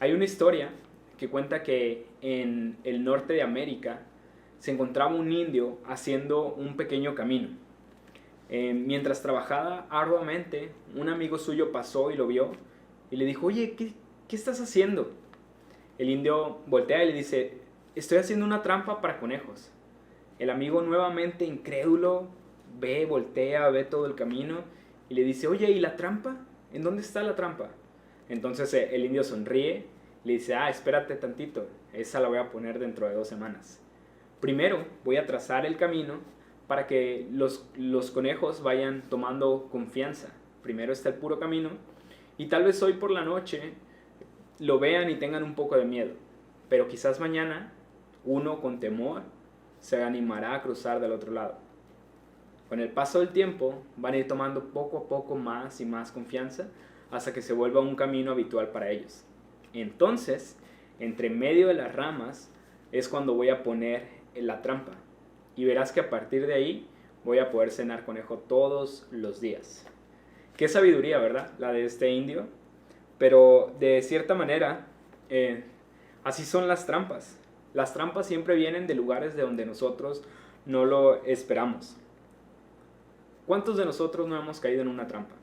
Hay una historia que cuenta que en el norte de América se encontraba un indio haciendo un pequeño camino. Mientras trabajaba arduamente, un amigo suyo pasó y lo vio y le dijo, oye, ¿qué estás haciendo? El indio voltea y le dice, estoy haciendo una trampa para conejos. El amigo nuevamente incrédulo voltea, ve todo el camino y le dice, oye, ¿y la trampa? ¿En dónde está la trampa? Entonces el indio sonríe, le dice, espérate tantito, esa la voy a poner dentro de 2 semanas. Primero voy a trazar el camino para que los conejos vayan tomando confianza. Primero está el puro camino y tal vez hoy por la noche lo vean y tengan un poco de miedo, pero quizás mañana uno con temor se animará a cruzar del otro lado. Con el paso del tiempo van a ir tomando poco a poco más y más confianza hasta que se vuelva un camino habitual para ellos. Entonces, entre medio de las ramas es cuando voy a poner la trampa y verás que a partir de ahí voy a poder cenar conejo todos los días. Qué sabiduría, ¿verdad? La de este indio. Pero de cierta manera, así son las trampas. Las trampas siempre vienen de lugares de donde nosotros no lo esperamos. ¿Cuántos de nosotros no hemos caído en una trampa?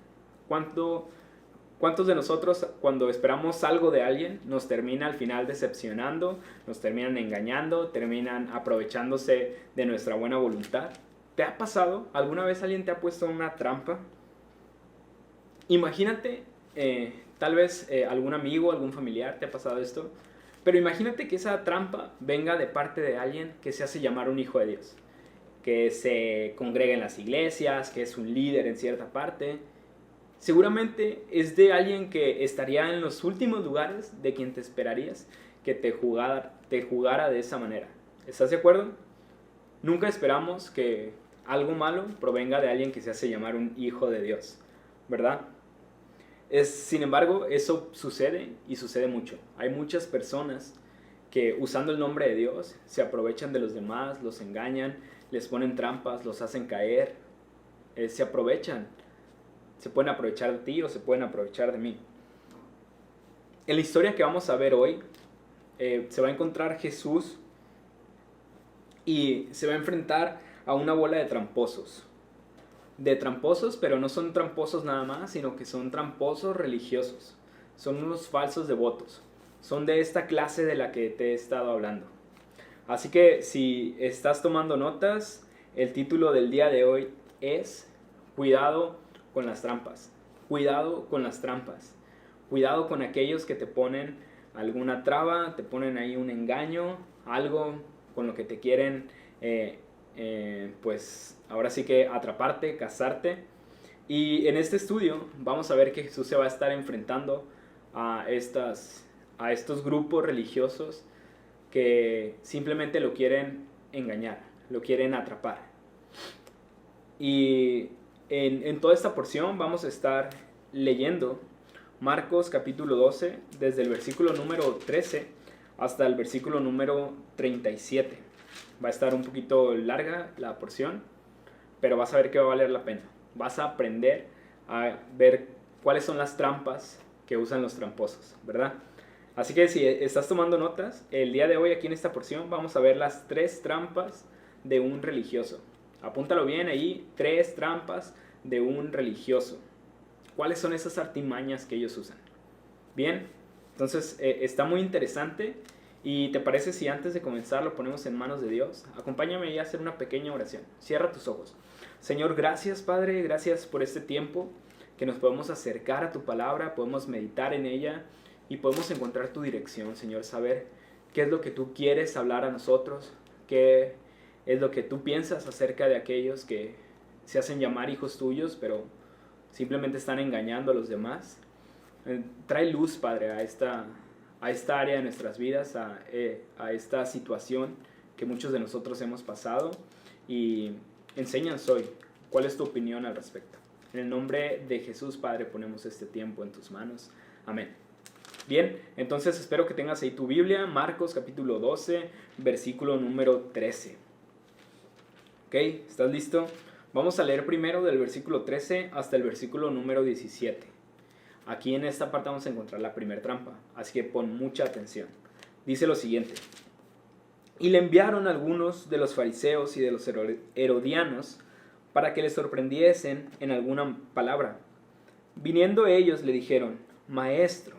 ¿Cuántos de nosotros cuando esperamos algo de alguien nos termina al final decepcionando, nos terminan engañando, terminan aprovechándose de nuestra buena voluntad? ¿Te ha pasado? ¿Alguna vez alguien te ha puesto en una trampa? Imagínate, tal vez algún amigo, algún familiar te ha pasado esto, pero imagínate que esa trampa venga de parte de alguien que se hace llamar un hijo de Dios, que se congrega en las iglesias, que es un líder en cierta parte. Seguramente es de alguien que estaría en los últimos lugares de quien te esperarías que te jugara de esa manera. ¿Estás de acuerdo? Nunca esperamos que algo malo provenga de alguien que se hace llamar un hijo de Dios, ¿verdad? Sin embargo, eso sucede y sucede mucho. Hay muchas personas que usando el nombre de Dios se aprovechan de los demás, los engañan, les ponen trampas, los hacen caer, se aprovechan. Se pueden aprovechar de ti o se pueden aprovechar de mí. En la historia que vamos a ver hoy, se va a encontrar Jesús y se va a enfrentar a una bola de tramposos. De tramposos, pero no son tramposos nada más, sino que son tramposos religiosos. Son unos falsos devotos. Son de esta clase de la que te he estado hablando. Así que si estás tomando notas, el título del día de hoy es Cuidado con las trampas. Cuidado con las trampas. Cuidado con aquellos que te ponen alguna traba, te ponen ahí un engaño, algo con lo que te quieren, pues ahora sí que atraparte, cazarte. Y en este estudio vamos a ver que Jesús se va a estar enfrentando a estos grupos religiosos que simplemente lo quieren engañar, lo quieren atrapar. Y en toda esta porción vamos a estar leyendo Marcos capítulo 12, desde el versículo número 13 hasta el versículo número 37. Va a estar un poquito larga la porción, pero vas a ver que va a valer la pena. Vas a aprender a ver cuáles son las trampas que usan los tramposos, ¿verdad? Así que si estás tomando notas, el día de hoy aquí en esta porción vamos a ver las 3 trampas de un religioso. Apúntalo bien ahí, 3 trampas de un religioso. ¿Cuáles son esas artimañas que ellos usan? Bien, entonces está muy interesante. ¿Y te parece si antes de comenzar lo ponemos en manos de Dios? Acompáñame a hacer una pequeña oración. Cierra tus ojos. Señor, gracias Padre, gracias por este tiempo que nos podemos acercar a tu palabra, podemos meditar en ella y podemos encontrar tu dirección, Señor, saber qué es lo que tú quieres hablar a nosotros, qué es lo que tú piensas acerca de aquellos que se hacen llamar hijos tuyos, pero simplemente están engañando a los demás. Trae luz, Padre, a esta área de nuestras vidas, a esta situación que muchos de nosotros hemos pasado, y enséñanos hoy cuál es tu opinión al respecto. En el nombre de Jesús, Padre, ponemos este tiempo en tus manos. Amén. Bien, entonces espero que tengas ahí tu Biblia, Marcos capítulo 12, versículo número 13. ¿Ok? ¿Estás listo? Vamos a leer primero del versículo 13 hasta el versículo número 17. Aquí en esta parte vamos a encontrar la primera trampa, así que pon mucha atención. Dice lo siguiente: y le enviaron algunos de los fariseos y de los herodianos para que le sorprendiesen en alguna palabra. Viniendo ellos le dijeron: Maestro,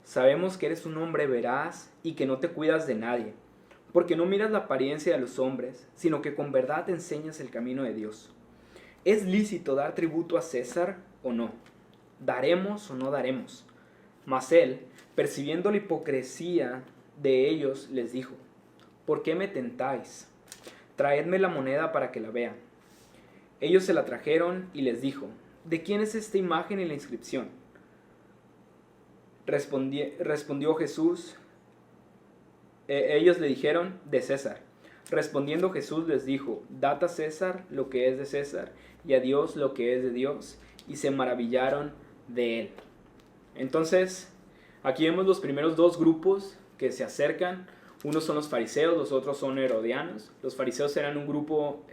sabemos que eres un hombre veraz y que no te cuidas de nadie, porque no miras la apariencia de los hombres, sino que con verdad te enseñas el camino de Dios. ¿Es lícito dar tributo a César o no? ¿Daremos o no daremos? Mas él, percibiendo la hipocresía de ellos, les dijo: ¿por qué me tentáis? Traedme la moneda para que la vea. Ellos se la trajeron y les dijo: ¿de quién es esta imagen y la inscripción? Respondió Jesús. Ellos le dijeron: de César. Respondiendo Jesús les dijo: dad a César lo que es de César, y a Dios lo que es de Dios. Y se maravillaron de él. Entonces, aquí vemos los primeros dos grupos que se acercan. Unos son los fariseos, los otros son herodianos. Los fariseos eran un grupo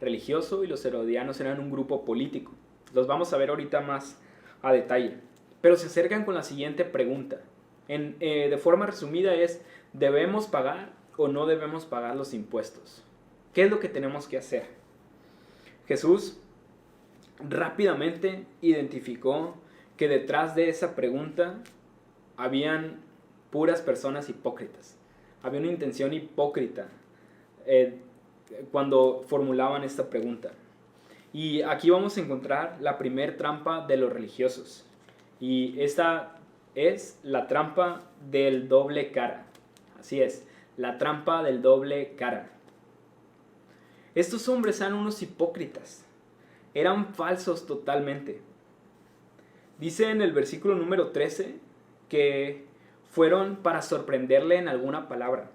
religioso y los herodianos eran un grupo político. Los vamos a ver ahorita más a detalle. Pero se acercan con la siguiente pregunta. De forma resumida es: ¿debemos pagar o no debemos pagar los impuestos? ¿Qué es lo que tenemos que hacer? Jesús rápidamente identificó que detrás de esa pregunta habían puras personas hipócritas. Había una intención hipócrita cuando formulaban esta pregunta. Y aquí vamos a encontrar la primer trampa de los religiosos. Y esta es la trampa del doble cara. Así es, la trampa del doble cara. Estos hombres eran unos hipócritas. Eran falsos totalmente. Dice en el versículo número 13 que fueron para sorprenderle en alguna palabra.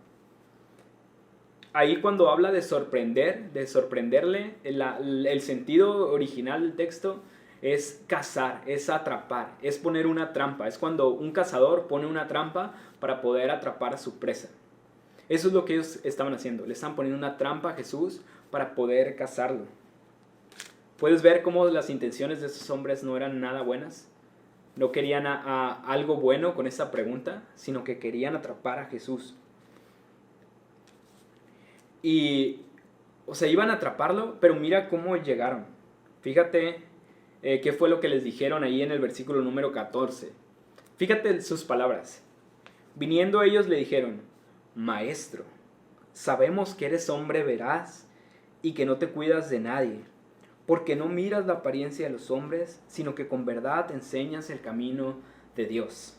Ahí cuando habla de sorprenderle, el sentido original del texto es cazar, es atrapar, es poner una trampa. Es cuando un cazador pone una trampa para poder atrapar a su presa. Eso es lo que ellos estaban haciendo. Le están poniendo una trampa a Jesús para poder cazarlo. ¿Puedes ver cómo las intenciones de esos hombres no eran nada buenas? No querían algo bueno con esa pregunta, sino que querían atrapar a Jesús. Y, iban a atraparlo, pero mira cómo llegaron. Fíjate qué fue lo que les dijeron ahí en el versículo número 14. Fíjate sus palabras. Viniendo ellos le dijeron: Maestro, sabemos que eres hombre veraz y que no te cuidas de nadie, porque no miras la apariencia de los hombres, sino que con verdad enseñas el camino de Dios.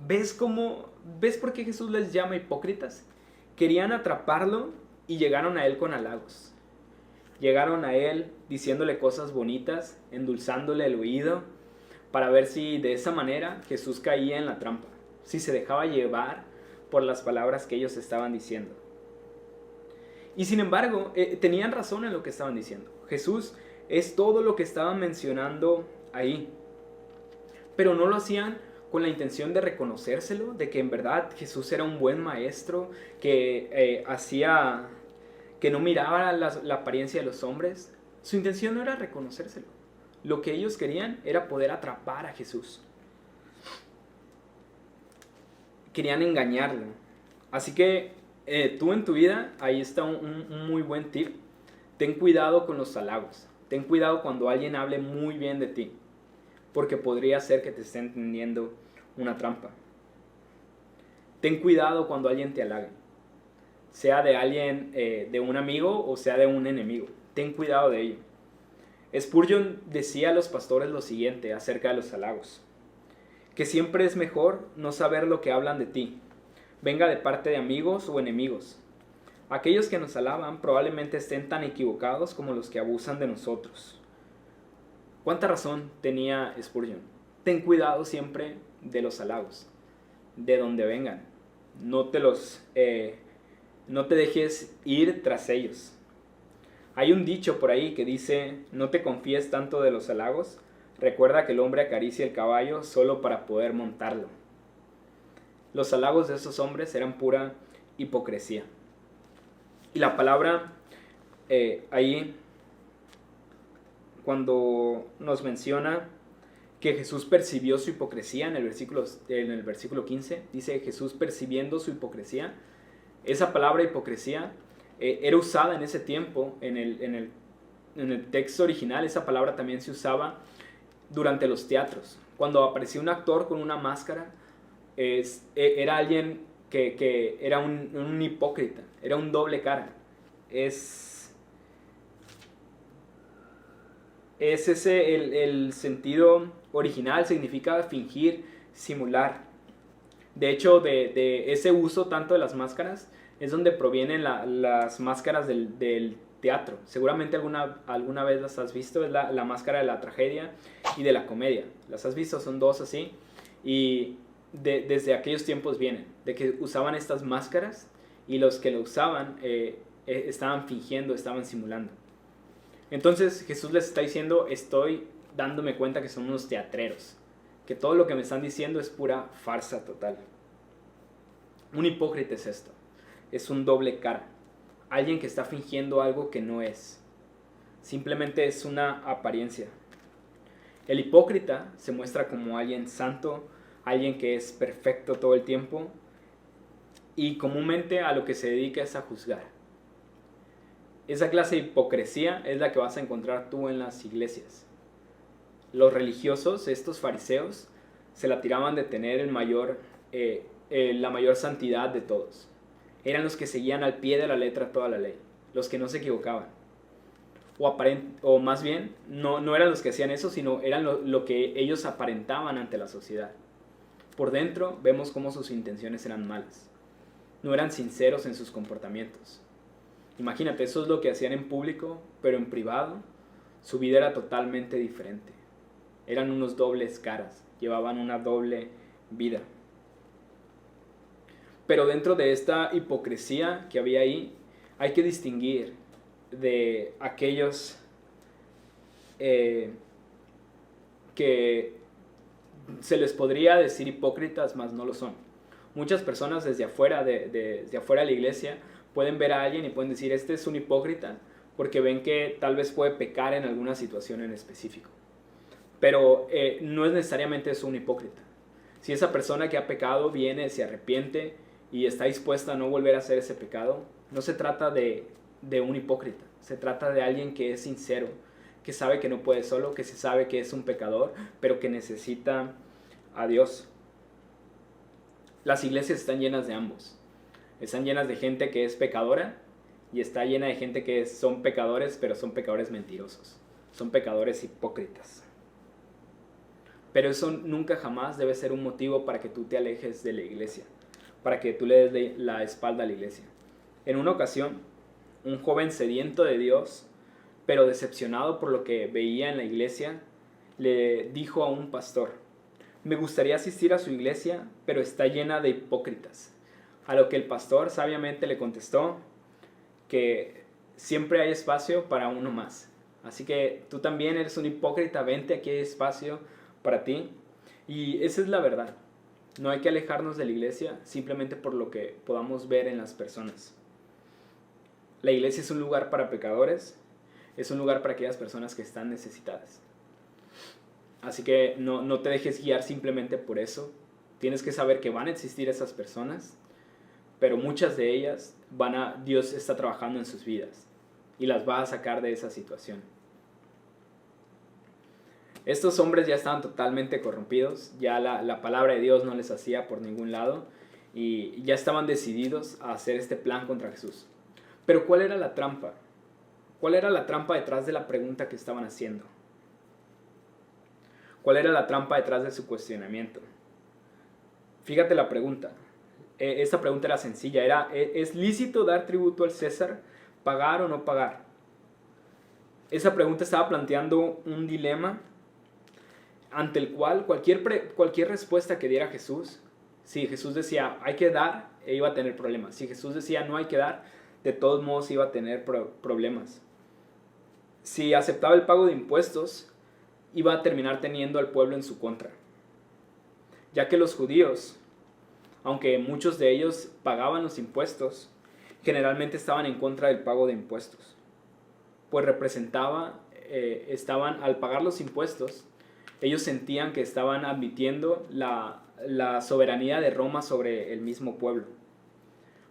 ¿Ves por qué Jesús les llama hipócritas? Querían atraparlo y llegaron a él con halagos. Llegaron a él diciéndole cosas bonitas, endulzándole el oído, para ver si de esa manera Jesús caía en la trampa, si se dejaba llevar por las palabras que ellos estaban diciendo. Y sin embargo, tenían razón en lo que estaban diciendo. Jesús es todo lo que estaban mencionando ahí. Pero no lo hacían con la intención de reconocérselo, de que en verdad Jesús era un buen maestro, que que no miraba la apariencia de los hombres. Su intención no era reconocérselo. Lo que ellos querían era poder atrapar a Jesús. Querían engañarlo. Así que tú en tu vida, ahí está un muy buen tip. Ten cuidado con los halagos. Ten cuidado cuando alguien hable muy bien de ti, porque podría ser que te estén tendiendo una trampa. Ten cuidado cuando alguien te halague, sea de alguien, de un amigo o sea de un enemigo. Ten cuidado de ello. Spurgeon decía a los pastores lo siguiente acerca de los halagos: que siempre es mejor no saber lo que hablan de ti, venga de parte de amigos o enemigos. Aquellos que nos alaban probablemente estén tan equivocados como los que abusan de nosotros. ¿Cuánta razón tenía Spurgeon? Ten cuidado siempre de los halagos, de donde vengan. No te dejes ir tras ellos. Hay un dicho por ahí que dice: no te confíes tanto de los halagos. Recuerda que el hombre acaricia el caballo solo para poder montarlo. Los halagos de esos hombres eran pura hipocresía. Y la palabra ahí, cuando nos menciona que Jesús percibió su hipocresía en el versículo 15. Dice Jesús percibiendo su hipocresía. Esa palabra hipocresía era usada en ese tiempo, en el texto original. Esa palabra también se usaba durante los teatros. Cuando aparecía un actor con una máscara, era alguien que era un hipócrita, era un doble cara. Es ese el sentido original, significa fingir, simular. De hecho, de ese uso tanto de las máscaras es donde provienen las máscaras del teatro. Seguramente alguna vez las has visto. Es la máscara de la tragedia y de la comedia. Las has visto, son dos así. Y desde aquellos tiempos vienen, de que usaban estas máscaras, y los que lo usaban estaban fingiendo, estaban simulando. Entonces Jesús les está diciendo, estoy dándome cuenta que son unos teatreros, que todo lo que me están diciendo es pura farsa total. Un hipócrita es esto, es un doble cara, alguien que está fingiendo algo que no es, simplemente es una apariencia. El hipócrita se muestra como alguien santo, alguien que es perfecto todo el tiempo, y comúnmente a lo que se dedica es a juzgar. Esa clase de hipocresía es la que vas a encontrar tú en las iglesias. Los religiosos, estos fariseos, se la tiraban de tener la mayor santidad de todos. Eran los que seguían al pie de la letra toda la ley, los que no se equivocaban. O más bien, no eran los que hacían eso, sino eran lo que ellos aparentaban ante la sociedad. Por dentro vemos cómo sus intenciones eran malas. No eran sinceros en sus comportamientos. Imagínate, eso es lo que hacían en público, pero en privado su vida era totalmente diferente. Eran unos dobles caras, llevaban una doble vida. Pero dentro de esta hipocresía que había ahí, hay que distinguir de aquellos que se les podría decir hipócritas, mas no lo son. Muchas personas desde afuera de la iglesia pueden ver a alguien y pueden decir, este es un hipócrita, porque ven que tal vez puede pecar en alguna situación en específico. Pero no es necesariamente eso un hipócrita. Si esa persona que ha pecado viene, se arrepiente y está dispuesta a no volver a hacer ese pecado, no se trata de un hipócrita. Se trata de alguien que es sincero, que sabe que no puede solo, que se sabe que es un pecador, pero que necesita a Dios. Las iglesias están llenas de ambos. Están llenas de gente que es pecadora y está llena de gente que son pecadores, pero son pecadores mentirosos. Son pecadores hipócritas. Pero eso nunca jamás debe ser un motivo para que tú te alejes de la iglesia, para que tú le des la espalda a la iglesia. En una ocasión, un joven sediento de Dios, pero decepcionado por lo que veía en la iglesia, le dijo a un pastor, me gustaría asistir a su iglesia, pero está llena de hipócritas. A lo que el pastor sabiamente le contestó que siempre hay espacio para uno más. Así que tú también eres un hipócrita, vente, aquí hay espacio para ti. Y esa es la verdad. No hay que alejarnos de la iglesia simplemente por lo que podamos ver en las personas. La iglesia es un lugar para pecadores, es un lugar para aquellas personas que están necesitadas. Así que no te dejes guiar simplemente por eso. Tienes que saber que van a existir esas personas, pero muchas de ellas Dios está trabajando en sus vidas y las va a sacar de esa situación. Estos hombres ya estaban totalmente corrompidos, ya la palabra de Dios no les hacía por ningún lado y ya estaban decididos a hacer este plan contra Jesús. Pero ¿cuál era la trampa? ¿Cuál era la trampa detrás de la pregunta que estaban haciendo? ¿Cuál era la trampa detrás de su cuestionamiento? Fíjate la pregunta. Esta pregunta era sencilla. ¿Es lícito dar tributo al César? ¿Pagar o no pagar? Esa pregunta estaba planteando un dilema ante el cual cualquier respuesta que diera Jesús, si Jesús decía hay que dar, iba a tener problemas. Si Jesús decía no hay que dar, de todos modos iba a tener problemas. Si aceptaba el pago de impuestos, iba a terminar teniendo al pueblo en su contra. Ya que los judíos, aunque muchos de ellos pagaban los impuestos, generalmente estaban en contra del pago de impuestos. Pues al pagar los impuestos, Ellos sentían que estaban admitiendo la soberanía de Roma sobre el mismo pueblo.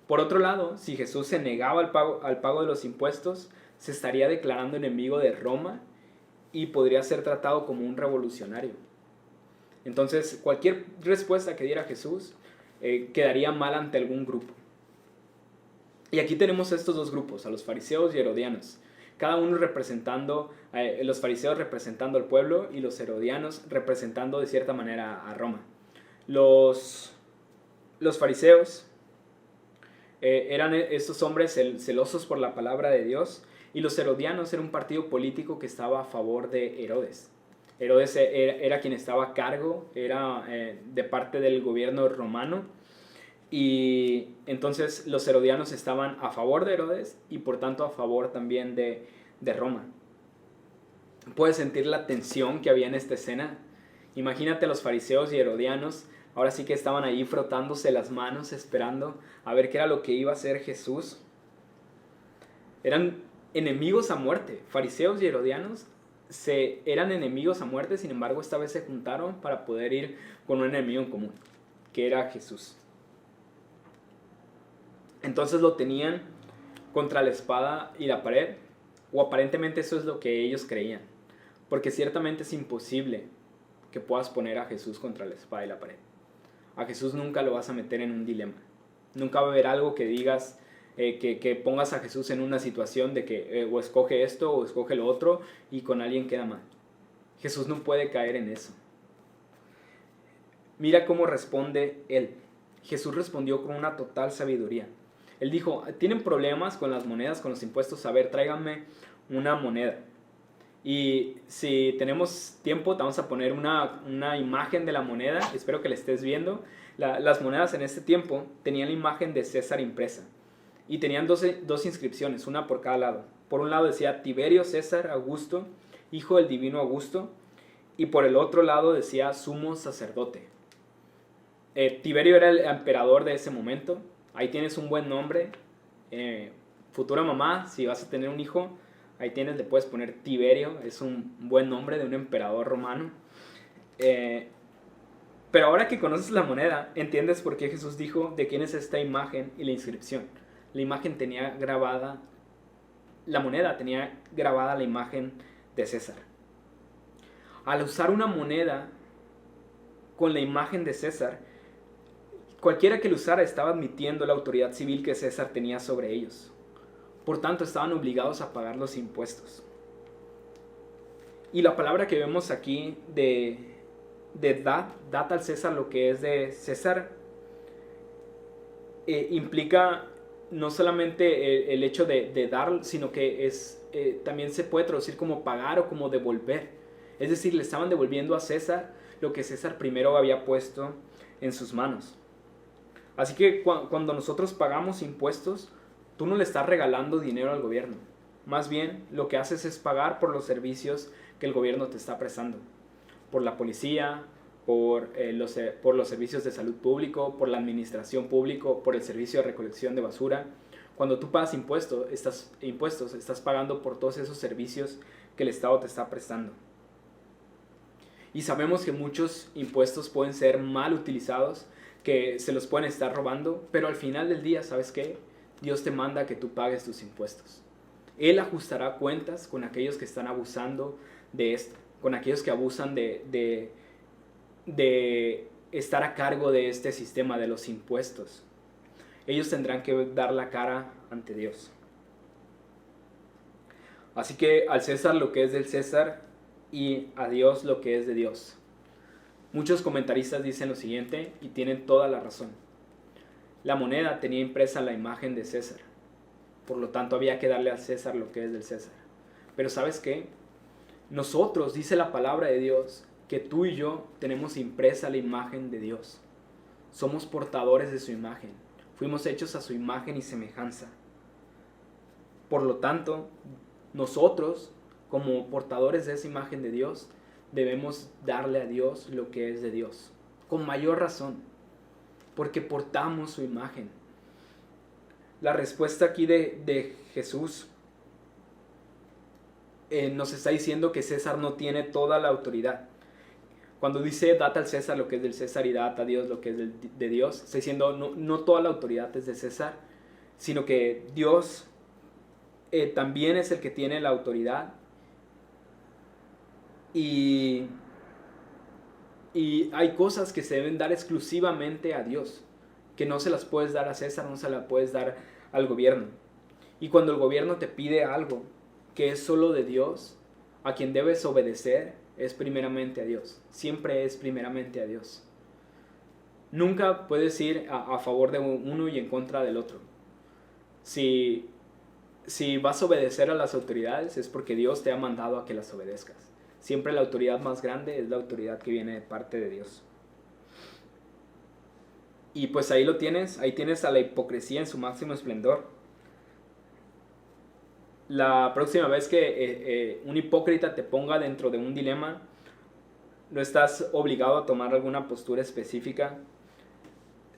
Por otro lado, si Jesús se negaba al pago de los impuestos, se estaría declarando enemigo de Roma y podría ser tratado como un revolucionario. Entonces, cualquier respuesta que diera Jesús quedaría mal ante algún grupo. Y aquí tenemos estos dos grupos, a los fariseos y herodianos. Cada uno representando, los fariseos representando al pueblo y los herodianos representando de cierta manera a Roma. Los fariseos eran estos hombres celosos por la palabra de Dios, y los herodianos era un partido político que estaba a favor de Herodes. Herodes era quien estaba a cargo, era de parte del gobierno romano, y entonces los herodianos estaban a favor de Herodes y por tanto a favor también de Roma. ¿Puedes sentir la tensión que había en esta escena? Imagínate a los fariseos y herodianos, ahora sí que estaban ahí frotándose las manos, esperando a ver qué era lo que iba a hacer Jesús. Eran enemigos a muerte. Fariseos y herodianos eran enemigos a muerte, sin embargo esta vez se juntaron para poder ir con un enemigo en común, que era Jesús. Entonces lo tenían contra la espada y la pared, o aparentemente eso es lo que ellos creían, porque ciertamente es imposible que puedas poner a Jesús contra la espada y la pared. A Jesús nunca lo vas a meter en un dilema. Nunca va a haber algo que digas, que pongas a Jesús en una situación de que o escoge esto o escoge lo otro y con alguien queda mal. Jesús no puede caer en eso. Mira cómo responde él. Jesús respondió con una total sabiduría. Él dijo, tienen problemas con las monedas, con los impuestos, a ver, tráiganme una moneda. Y si tenemos tiempo, te vamos a poner una imagen de la moneda, espero que la estés viendo. Las monedas en este tiempo tenían la imagen de César impresa y tenían dos inscripciones, una por cada lado. Por un lado decía Tiberio César Augusto, hijo del divino Augusto, y por el otro lado decía sumo sacerdote. Tiberio era el emperador de ese momento. Ahí tienes un buen nombre. Futura mamá, si vas a tener un hijo, ahí tienes, le puedes poner Tiberio, es un buen nombre de un emperador romano. Pero ahora que conoces la moneda, entiendes por qué Jesús dijo de quién es esta imagen y la inscripción. La imagen tenía grabada, la moneda tenía grabada la imagen de César. Al usar una moneda con la imagen de César, cualquiera que lo usara estaba admitiendo la autoridad civil que César tenía sobre ellos. Por tanto, estaban obligados a pagar los impuestos. Y la palabra que vemos aquí de dad al César lo que es de César, implica no solamente el hecho de dar, sino que también se puede traducir como pagar o como devolver. Es decir, le estaban devolviendo a César lo que César primero había puesto en sus manos. Así que cuando nosotros pagamos impuestos, tú no le estás regalando dinero al gobierno. Más bien, lo que haces es pagar por los servicios que el gobierno te está prestando. Por la policía, por los servicios de salud público, por la administración pública, por el servicio de recolección de basura. Cuando tú pagas impuestos, estás pagando por todos esos servicios que el Estado te está prestando. Y sabemos que muchos impuestos pueden ser mal utilizados, que se los pueden estar robando, pero al final del día, ¿sabes qué? Dios te manda que tú pagues tus impuestos. Él ajustará cuentas con aquellos que están abusando de esto, con aquellos que abusan de estar a cargo de este sistema de los impuestos. Ellos tendrán que dar la cara ante Dios. Así que al César lo que es del César y a Dios lo que es de Dios. Muchos comentaristas dicen lo siguiente y tienen toda la razón. La moneda tenía impresa la imagen de César. Por lo tanto, había que darle al César lo que es del César. Pero ¿sabes qué? Nosotros, dice la palabra de Dios, que tú y yo tenemos impresa la imagen de Dios. Somos portadores de su imagen. Fuimos hechos a su imagen y semejanza. Por lo tanto, nosotros, como portadores de esa imagen de Dios, debemos darle a Dios lo que es de Dios. Con mayor razón, porque portamos su imagen. La respuesta aquí de Jesús nos está diciendo que César no tiene toda la autoridad. Cuando dice dad al César lo que es del César y dad a Dios lo que es de Dios, está diciendo no toda la autoridad es de César, sino que Dios también es el que tiene la autoridad. Y hay cosas que se deben dar exclusivamente a Dios, que no se las puedes dar a César, no se las puedes dar al gobierno. Y cuando el gobierno te pide algo que es solo de Dios, a quien debes obedecer es primeramente a Dios. Siempre es primeramente a Dios. Nunca puedes ir a favor de uno y en contra del otro. Si vas a obedecer a las autoridades es porque Dios te ha mandado a que las obedezcas. Siempre la autoridad más grande es la autoridad que viene de parte de Dios. Y pues ahí lo tienes, ahí tienes a la hipocresía en su máximo esplendor. La próxima vez que un hipócrita te ponga dentro de un dilema, no estás obligado a tomar alguna postura específica,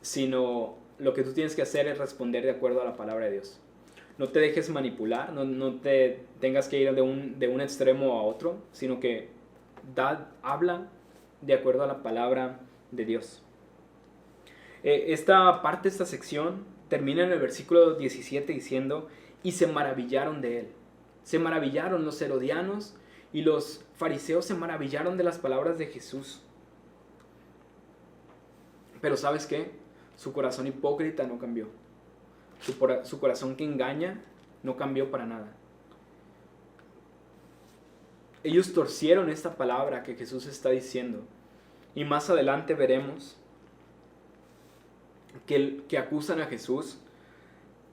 sino lo que tú tienes que hacer es responder de acuerdo a la palabra de Dios. No te dejes manipular, no te tengas que ir de un extremo a otro, sino que habla de acuerdo a la palabra de Dios. Esta sección termina en el versículo 17 diciendo: y se maravillaron de él. Se maravillaron los herodianos y los fariseos, se maravillaron de las palabras de Jesús. Pero ¿sabes qué? Su corazón hipócrita no cambió. Su corazón que engaña no cambió para nada. Ellos torcieron esta palabra que Jesús está diciendo. Y más adelante veremos que acusan a Jesús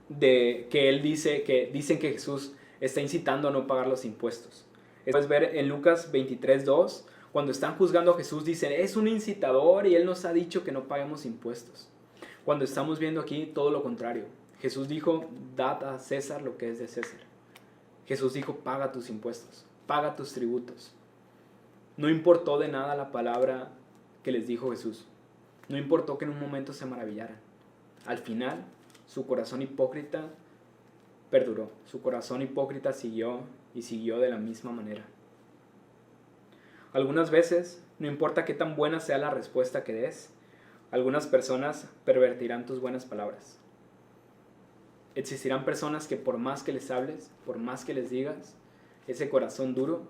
de que dicen que Jesús está incitando a no pagar los impuestos. Puedes ver en Lucas 23:2, cuando están juzgando a Jesús, dicen: es un incitador y él nos ha dicho que no paguemos impuestos. Cuando estamos viendo aquí todo lo contrario. Jesús dijo: dad a César lo que es de César. Jesús dijo: paga tus impuestos, paga tus tributos. No importó de nada la palabra que les dijo Jesús. No importó que en un momento se maravillaran. Al final, su corazón hipócrita perduró. Su corazón hipócrita siguió de la misma manera. Algunas veces, no importa qué tan buena sea la respuesta que des, algunas personas pervertirán tus buenas palabras. Existirán personas que por más que les hables, por más que les digas, ese corazón duro,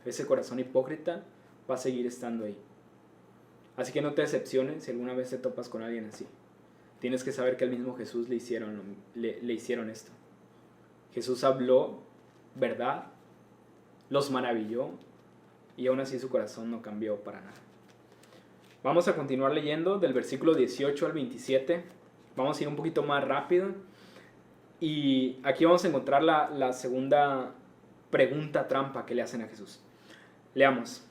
ese corazón hipócrita va a seguir estando ahí. Así que no te decepciones si alguna vez te topas con alguien así. Tienes que saber que al mismo Jesús le hicieron esto. Jesús habló verdad, los maravilló y aún así su corazón no cambió para nada. Vamos a continuar leyendo del versículo 18 al 27. Vamos a ir un poquito más rápido. Y aquí vamos a encontrar la segunda pregunta trampa que le hacen a Jesús. Leamos.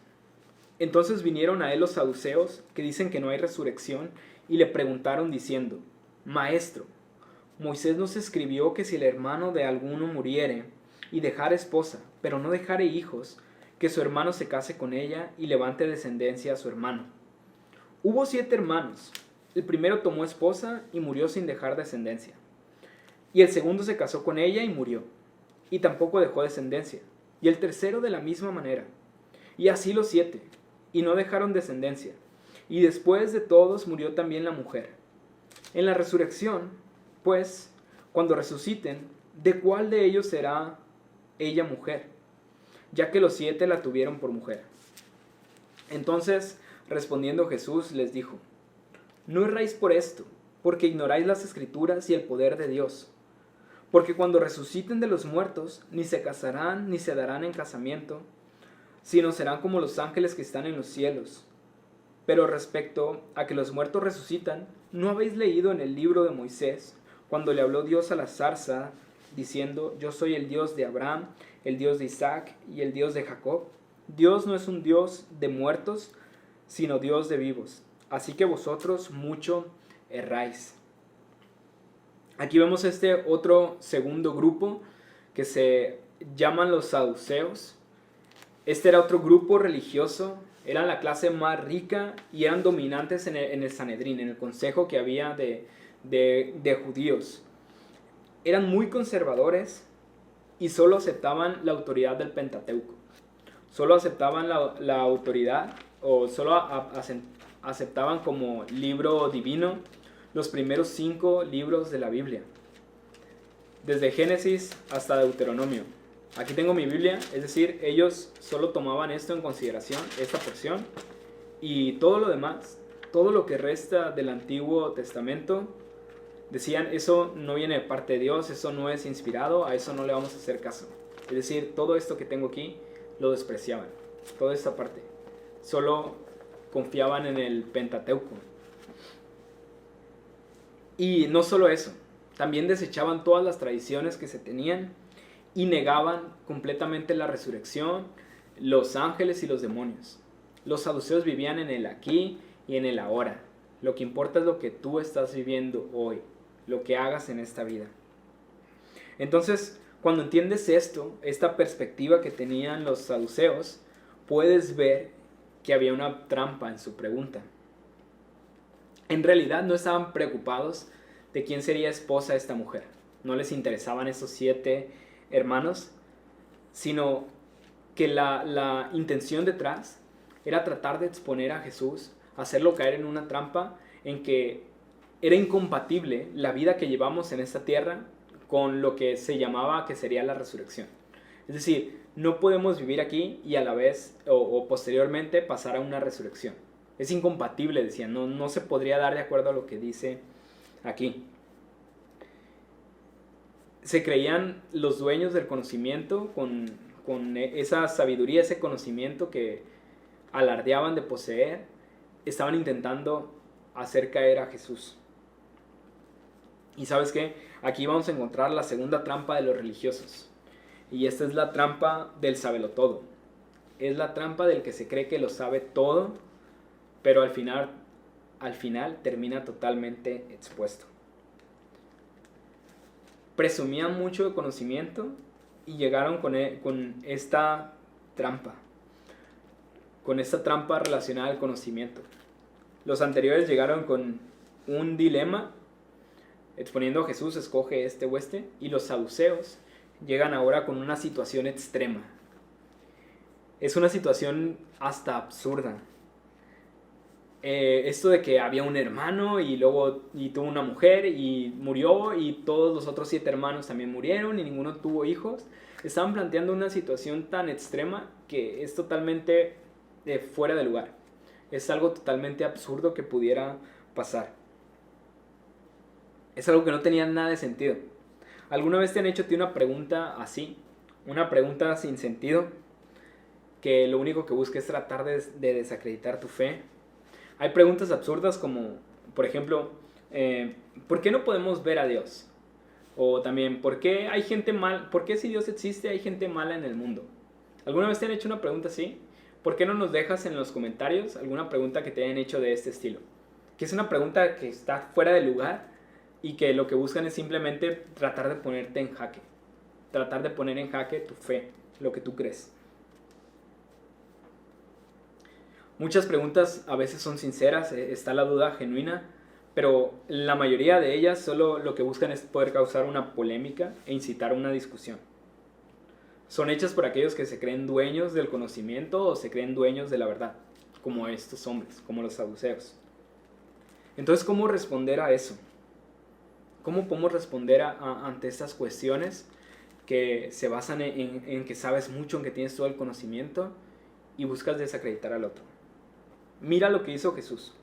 Entonces vinieron a él los saduceos, que dicen que no hay resurrección, y le preguntaron diciendo: Maestro, Moisés nos escribió que si el hermano de alguno muriere y dejare esposa, pero no dejare hijos, que su hermano se case con ella y levante descendencia a su hermano. Hubo 7 hermanos. El primero tomó esposa y murió sin dejar descendencia. Y el segundo se casó con ella y murió, y tampoco dejó descendencia. Y el tercero de la misma manera. Y así los 7, y no dejaron descendencia. Y después de todos murió también la mujer. En la resurrección, pues, cuando resuciten, ¿de cuál de ellos será ella mujer? Ya que los 7 la tuvieron por mujer. Entonces, respondiendo Jesús, les dijo: No erráis por esto, porque ignoráis las Escrituras y el poder de Dios. Porque cuando resuciten de los muertos, ni se casarán ni se darán en casamiento, sino serán como los ángeles que están en los cielos. Pero respecto a que los muertos resucitan, ¿no habéis leído en el libro de Moisés, cuando le habló Dios a la zarza, diciendo: Yo soy el Dios de Abraham, el Dios de Isaac y el Dios de Jacob? Dios no es un Dios de muertos, sino Dios de vivos. Así que vosotros mucho erráis. Aquí vemos este otro segundo grupo que se llaman los saduceos. Este era otro grupo religioso, eran la clase más rica y eran dominantes en el Sanedrín, en el consejo que había de judíos. Eran muy conservadores y solo aceptaban la autoridad del Pentateuco. Solo aceptaban la autoridad o solo aceptaban como libro divino los primeros 5 libros de la Biblia, desde Génesis hasta Deuteronomio. Aquí tengo mi Biblia, es decir, ellos solo tomaban esto en consideración, esta porción, y todo lo demás, todo lo que resta del Antiguo Testamento, decían, eso no viene de parte de Dios, eso no es inspirado, a eso no le vamos a hacer caso. Es decir, todo esto que tengo aquí lo despreciaban, toda esta parte. Solo confiaban en el Pentateuco. Y no solo eso, también desechaban todas las tradiciones que se tenían y negaban completamente la resurrección, los ángeles y los demonios. Los saduceos vivían en el aquí y en el ahora. Lo que importa es lo que tú estás viviendo hoy, lo que hagas en esta vida. Entonces, cuando entiendes esto, esta perspectiva que tenían los saduceos, puedes ver que había una trampa en su pregunta. En realidad no estaban preocupados de quién sería esposa de esta mujer. No les interesaban esos 7 hermanos, sino que la intención detrás era tratar de exponer a Jesús, hacerlo caer en una trampa en que era incompatible la vida que llevamos en esta tierra con lo que se llamaba que sería la resurrección. Es decir, no podemos vivir aquí y a la vez o posteriormente pasar a una resurrección. Es incompatible, decían, no se podría dar de acuerdo a lo que dice aquí. Se creían los dueños del conocimiento con esa sabiduría, ese conocimiento que alardeaban de poseer. Estaban intentando hacer caer a Jesús. Y ¿sabes qué? Aquí vamos a encontrar la segunda trampa de los religiosos. Y esta es la trampa del sabelotodo. Es la trampa del que se cree que lo sabe todo, pero al final termina totalmente expuesto. Presumían mucho de conocimiento y llegaron con esta trampa. Con esta trampa relacionada al conocimiento. Los anteriores llegaron con un dilema, exponiendo a Jesús, escoge este o este, y los saduceos llegan ahora con una situación extrema. Es una situación hasta absurda. Esto de que había un hermano y tuvo una mujer y murió, y todos los otros 7 hermanos también murieron y ninguno tuvo hijos. Estaban planteando una situación tan extrema que es totalmente fuera de lugar. Es algo totalmente absurdo que pudiera pasar. Es algo que no tenía nada de sentido. ¿Alguna vez te han hecho a ti una pregunta así? Una pregunta sin sentido, que lo único que busca es tratar de desacreditar tu fe. Hay preguntas absurdas como, por ejemplo, ¿por qué no podemos ver a Dios? O también, ¿por qué hay gente mal? ¿Por qué si Dios existe hay gente mala en el mundo? ¿Alguna vez te han hecho una pregunta así? ¿Por qué no nos dejas en los comentarios alguna pregunta que te hayan hecho de este estilo? Que es una pregunta que está fuera de lugar y que lo que buscan es simplemente tratar de ponerte en jaque. Tratar de poner en jaque tu fe, lo que tú crees. Muchas preguntas a veces son sinceras, está la duda genuina, pero la mayoría de ellas solo lo que buscan es poder causar una polémica e incitar una discusión. Son hechas por aquellos que se creen dueños del conocimiento o se creen dueños de la verdad, como estos hombres, como los saduceos. Entonces, ¿cómo responder a eso? ¿Cómo podemos responder ante estas cuestiones que se basan en que sabes mucho, en que tienes todo el conocimiento y buscas desacreditar al otro? Mira lo que hizo Jesús.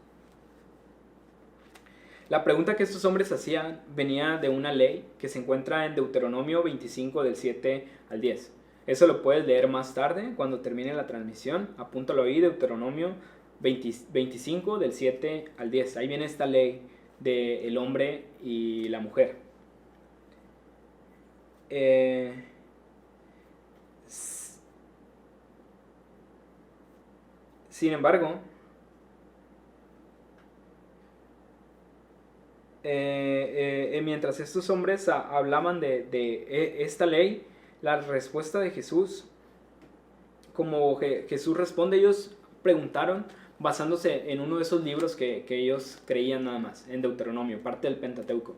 La pregunta que estos hombres hacían venía de una ley que se encuentra en Deuteronomio 25 del 7 al 10. Eso lo puedes leer más tarde cuando termine la transmisión. Apúntalo ahí, Deuteronomio 25 del 7 al 10. Ahí viene esta ley del hombre y la mujer. Sin embargo, mientras estos hombres hablaban de esta ley, la respuesta de Jesús, como Jesús responde, ellos preguntaron basándose en uno de esos libros que ellos creían nada más, en Deuteronomio, parte del Pentateuco.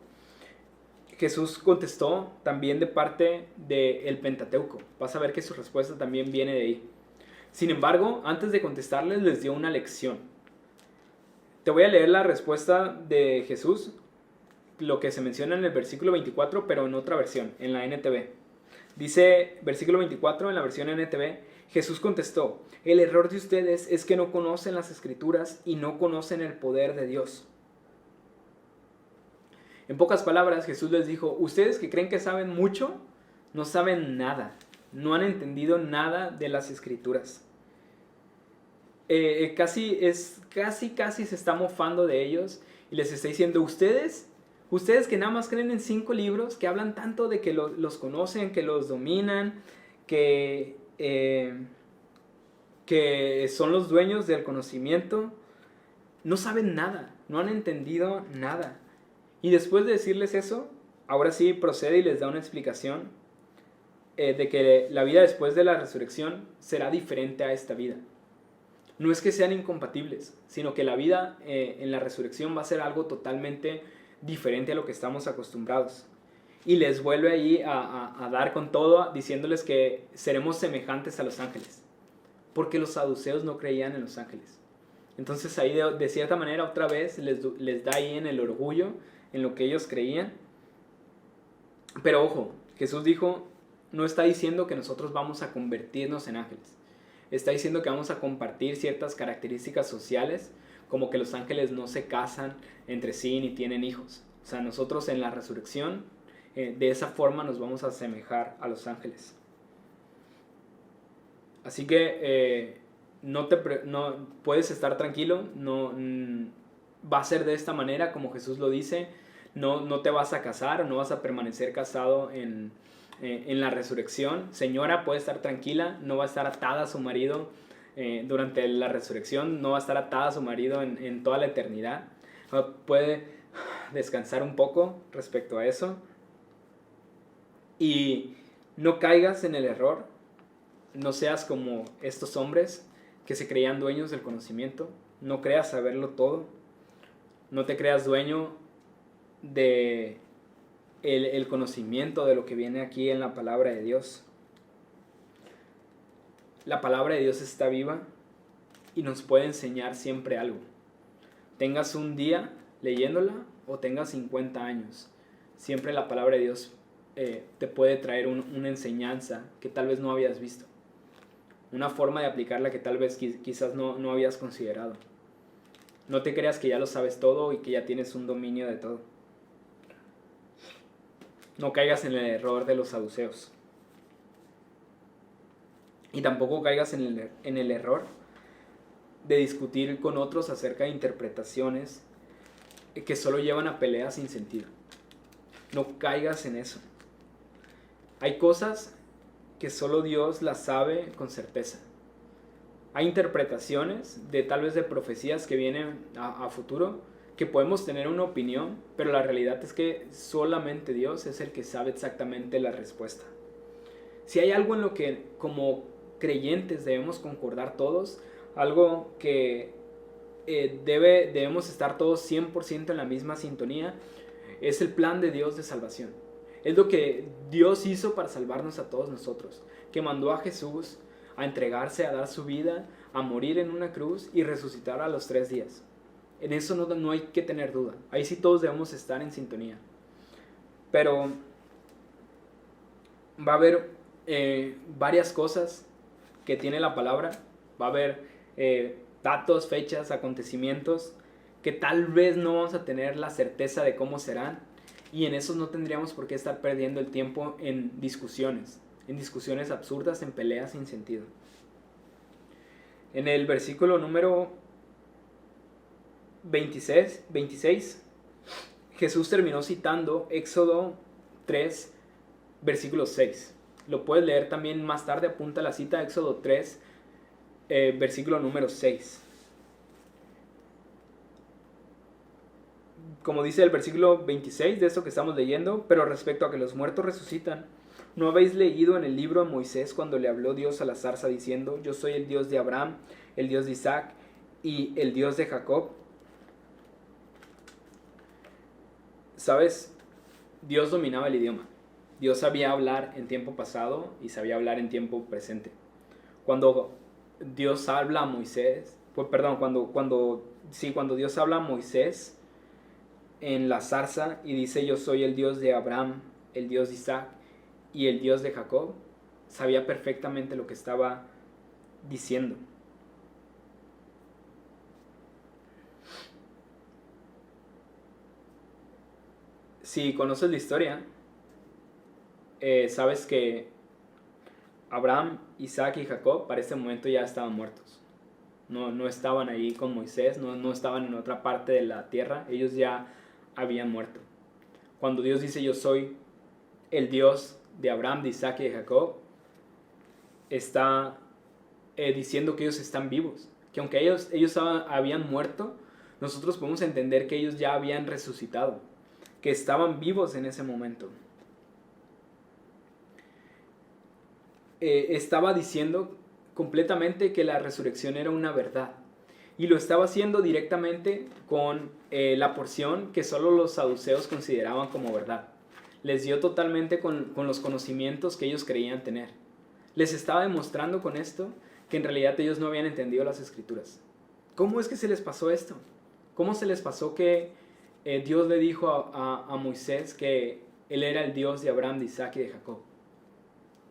Jesús contestó también de parte del Pentateuco. Vas a ver que su respuesta también viene de ahí. Sin embargo, antes de contestarles, les dio una lección. Te voy a leer la respuesta de Jesús, lo que se menciona en el versículo 24, pero en otra versión, en la NTV. Dice, versículo 24, en la versión NTV, Jesús contestó: el error de ustedes es que no conocen las Escrituras y no conocen el poder de Dios. En pocas palabras, Jesús les dijo: ustedes que creen que saben mucho, no saben nada. No han entendido nada de las Escrituras. Casi se está mofando de ellos y les está diciendo: ustedes que nada más creen en 5 libros, que hablan tanto de que los conocen, que los dominan, que son los dueños del conocimiento, no saben nada, no han entendido nada. Y después de decirles eso, ahora sí procede y les da una explicación de que la vida después de la resurrección será diferente a esta vida. No es que sean incompatibles, sino que la vida en la resurrección va a ser algo totalmente diferente a lo que estamos acostumbrados. Y les vuelve ahí a dar con todo, diciéndoles que seremos semejantes a los ángeles, porque los saduceos no creían en los ángeles. Entonces ahí de cierta manera otra vez les da ahí en el orgullo, en lo que ellos creían. Pero ojo, Jesús dijo, no está diciendo que nosotros vamos a convertirnos en ángeles. Está diciendo que vamos a compartir ciertas características sociales, como que los ángeles no se casan entre sí ni tienen hijos. O sea, nosotros en la resurrección, de esa forma nos vamos a asemejar a los ángeles. Así que no puedes estar tranquilo, va a ser de esta manera como Jesús lo dice. No te vas a casar o no vas a permanecer casado en la resurrección. Señora, puede estar tranquila, no va a estar atada a su marido durante la resurrección, no va a estar atada a su marido en toda la eternidad. Puede descansar un poco respecto a eso. Y no caigas en el error, no seas como estos hombres que se creían dueños del conocimiento. No creas saberlo todo, no te creas dueño de el conocimiento de lo que viene aquí en la palabra de Dios. La palabra de Dios está viva y nos puede enseñar siempre algo. Tengas un día leyéndola o tengas 50 años, siempre la palabra de Dios te puede traer una enseñanza que tal vez no habías visto, una forma de aplicarla que tal vez quizás no habías considerado. No te creas que ya lo sabes todo y que ya tienes un dominio de todo. No caigas en el error de los saduceos. Y tampoco caigas en el error de discutir con otros acerca de interpretaciones que solo llevan a peleas sin sentido. No caigas en eso. Hay cosas que solo Dios las sabe con certeza. Hay interpretaciones tal vez de profecías que vienen a futuro, que podemos tener una opinión, pero la realidad es que solamente Dios es el que sabe exactamente la respuesta. Si hay algo en lo que como creyentes debemos concordar todos, algo que debemos estar todos 100% en la misma sintonía, es el plan de Dios de salvación. Es lo que Dios hizo para salvarnos a todos nosotros, que mandó a Jesús a entregarse, a dar su vida, a morir en una cruz y resucitar a los 3 días. En eso no hay que tener duda. Ahí sí todos debemos estar en sintonía. Pero va a haber varias cosas que tiene la palabra. Va a haber datos, fechas, acontecimientos que tal vez no vamos a tener la certeza de cómo serán. Y en esos no tendríamos por qué estar perdiendo el tiempo en discusiones absurdas, en peleas sin sentido. En el versículo número 26, Jesús terminó citando Éxodo 3, versículo 6. Lo puedes leer también más tarde, apunta la cita, Éxodo 3, versículo número 6. Como dice el versículo 26 de esto que estamos leyendo, pero respecto a que los muertos resucitan, ¿no habéis leído en el libro de Moisés cuando le habló Dios a la zarza diciendo: yo soy el Dios de Abraham, el Dios de Isaac y el Dios de Jacob? ¿Sabes? Dios dominaba el idioma. Dios sabía hablar en tiempo pasado y sabía hablar en tiempo presente. Cuando Dios habla a Moisés, pues perdón, cuando Dios habla a Moisés en la zarza y dice yo soy el Dios de Abraham, el Dios de Isaac y el Dios de Jacob, sabía perfectamente lo que estaba diciendo. Si conoces la historia, sabes que Abraham, Isaac y Jacob para ese momento ya estaban muertos. No estaban ahí con Moisés, no estaban en otra parte de la tierra, ellos ya habían muerto. Cuando Dios dice yo soy el Dios de Abraham, de Isaac y de Jacob, está diciendo que ellos están vivos, que aunque ellos habían muerto, nosotros podemos entender que ellos ya habían resucitado, que estaban vivos en ese momento. Estaba diciendo completamente que la resurrección era una verdad, y lo estaba haciendo directamente con la porción que solo los saduceos consideraban como verdad. Les dio totalmente con los conocimientos que ellos creían tener. Les estaba demostrando con esto que en realidad ellos no habían entendido las escrituras. ¿Cómo es que se les pasó esto? ¿Cómo se les pasó que Dios le dijo a Moisés que él era el Dios de Abraham, de Isaac y de Jacob?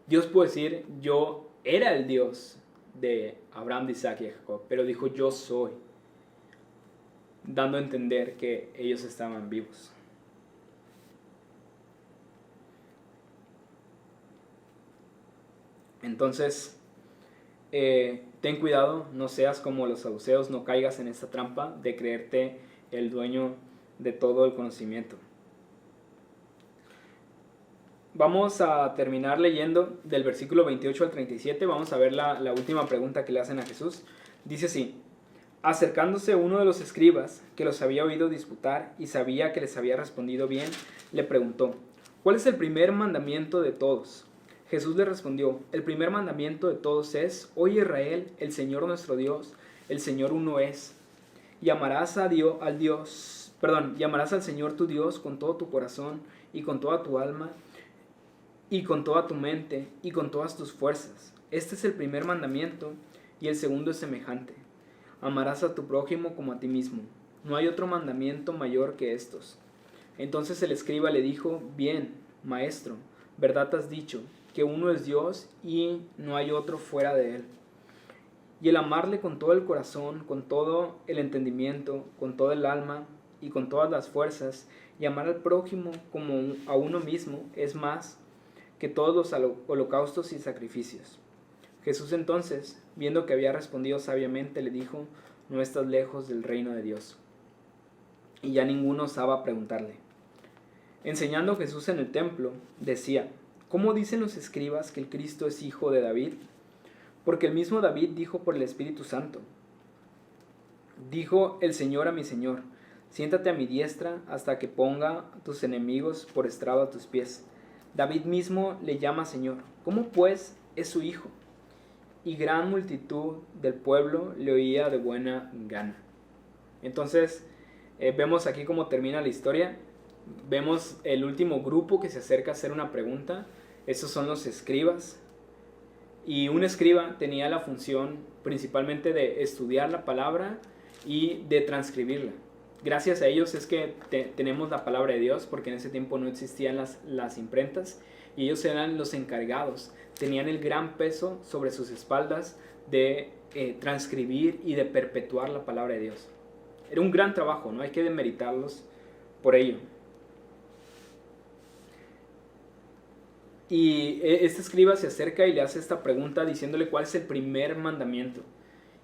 Dios puede decir, yo era el Dios de Abraham, de Isaac y de Jacob, pero dijo, yo soy, dando a entender que ellos estaban vivos. Entonces, ten cuidado, no seas como los saduceos, no caigas en esta trampa de creerte el dueño de todo el conocimiento. Vamos a terminar leyendo del versículo 28 al 37. Vamos a ver la última pregunta que le hacen a Jesús. Dice así: acercándose uno de los escribas, que los había oído disputar y sabía que les había respondido bien, le preguntó: ¿cuál es el primer mandamiento de todos? Jesús le respondió: el primer mandamiento de todos es: oye Israel, el Señor nuestro Dios, el Señor uno es. Llamarás al Señor tu Dios con todo tu corazón y con toda tu alma y con toda tu mente y con todas tus fuerzas. Este es el primer mandamiento, y el segundo es semejante: amarás a tu prójimo como a ti mismo. No hay otro mandamiento mayor que estos. Entonces el escriba le dijo: bien, maestro, verdad has dicho, que uno es Dios y no hay otro fuera de él. Y el amarle con todo el corazón, con todo el entendimiento, con todo el alma y con todas las fuerzas, y amar al prójimo como a uno mismo, es más que todos los holocaustos y sacrificios. Jesús entonces, viendo que había respondido sabiamente, le dijo: no estás lejos del reino de Dios. Y ya ninguno osaba preguntarle. Enseñando Jesús en el templo, decía: ¿cómo dicen los escribas que el Cristo es hijo de David? Porque el mismo David dijo por el Espíritu Santo: dijo el Señor a mi Señor: siéntate a mi diestra hasta que ponga tus enemigos por estrado a tus pies. David mismo le llama Señor. ¿Cómo pues es su hijo? Y gran multitud del pueblo le oía de buena gana. Entonces, vemos aquí cómo termina la historia. Vemos el último grupo que se acerca a hacer una pregunta. Esos son los escribas. Y un escriba tenía la función principalmente de estudiar la palabra y de transcribirla. Gracias a ellos es que tenemos la palabra de Dios, porque en ese tiempo no existían las imprentas, y ellos eran los encargados, tenían el gran peso sobre sus espaldas de transcribir y de perpetuar la palabra de Dios. Era un gran trabajo, no hay que demeritarlos por ello. Y este escriba se acerca y le hace esta pregunta diciéndole cuál es el primer mandamiento.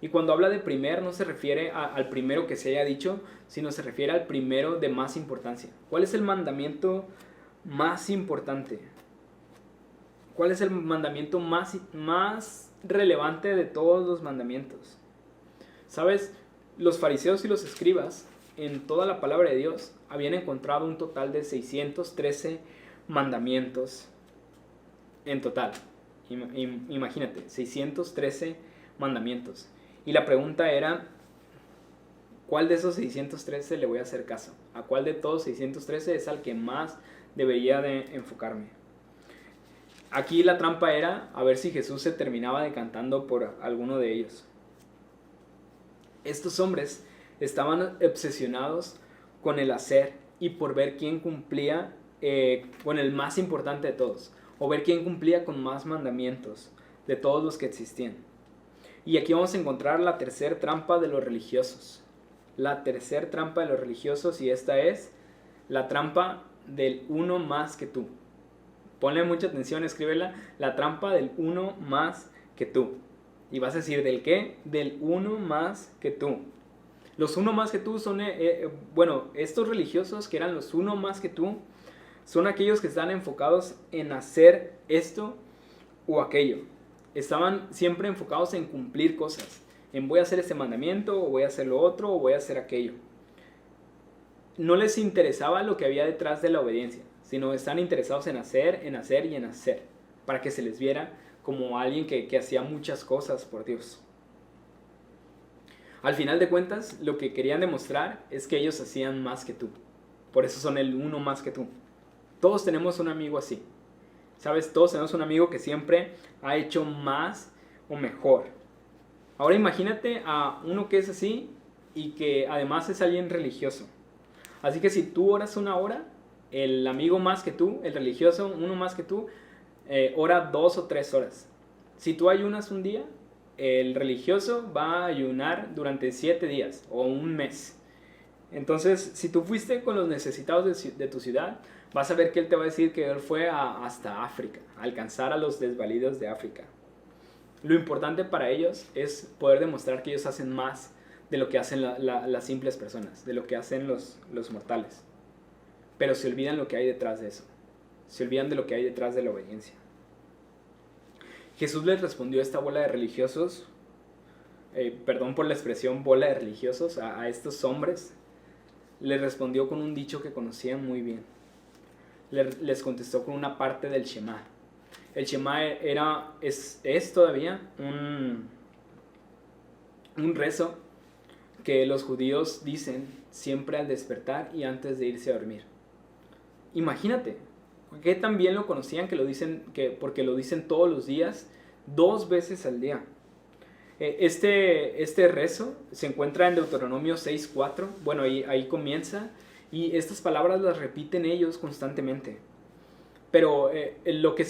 Y cuando habla de primer, no se refiere al primero que se haya dicho, sino se refiere al primero de más importancia. ¿Cuál es el mandamiento más importante? ¿Cuál es el mandamiento más relevante de todos los mandamientos? ¿Sabes? Los fariseos y los escribas, en toda la palabra de Dios, habían encontrado un total de 613 mandamientos en total. Imagínate, 613 mandamientos. Y la pregunta era: ¿cuál de esos 613 le voy a hacer caso? ¿A cuál de todos 613 es al que más debería de enfocarme? Aquí la trampa era a ver si Jesús se terminaba decantando por alguno de ellos. Estos hombres estaban obsesionados con el hacer y por ver quién cumplía con el más importante de todos, o ver quién cumplía con más mandamientos de todos los que existían. Y aquí vamos a encontrar la tercera trampa de los religiosos. La tercera trampa de los religiosos, y esta es la trampa del uno más que tú. Ponle mucha atención, escríbela. La trampa del uno más que tú. Y vas a decir, ¿del qué? Del uno más que tú. Los uno más que tú son, estos religiosos que eran los uno más que tú, son aquellos que están enfocados en hacer esto o aquello. Estaban siempre enfocados en cumplir cosas. En voy a hacer este mandamiento, o voy a hacer lo otro, o voy a hacer aquello. No les interesaba lo que había detrás de la obediencia, sino están interesados en hacer y en hacer, para que se les viera como alguien que hacía muchas cosas por Dios. Al final de cuentas, lo que querían demostrar es que ellos hacían más que tú. Por eso son el uno más que tú. Todos tenemos un amigo así. ¿Sabes? Todos tenemos un amigo que siempre ha hecho más o mejor. Ahora imagínate a uno que es así y que además es alguien religioso. Así que si tú oras una hora, el amigo más que tú, el religioso, uno más que tú, ora 2 o 3 horas. Si tú ayunas un día, el religioso va a ayunar durante 7 días o un mes. Entonces, si tú fuiste con los necesitados de tu ciudad, vas a ver que él te va a decir que él fue hasta África, a alcanzar a los desvalidos de África. Lo importante para ellos es poder demostrar que ellos hacen más de lo que hacen las simples personas, de lo que hacen los mortales. Pero se olvidan lo que hay detrás de eso. Se olvidan de lo que hay detrás de la obediencia. Jesús les respondió a esta bola de religiosos, perdón por la expresión bola de religiosos, a estos hombres, les respondió con un dicho que conocían muy bien. Les contestó con una parte del Shema. El Shema es todavía un rezo que los judíos dicen siempre al despertar y antes de irse a dormir. Imagínate, que tan bien lo conocían porque lo dicen todos los días, 2 veces al día. Este rezo se encuentra en Deuteronomio 6:4. Bueno, ahí comienza, y estas palabras las repiten ellos constantemente. Pero lo que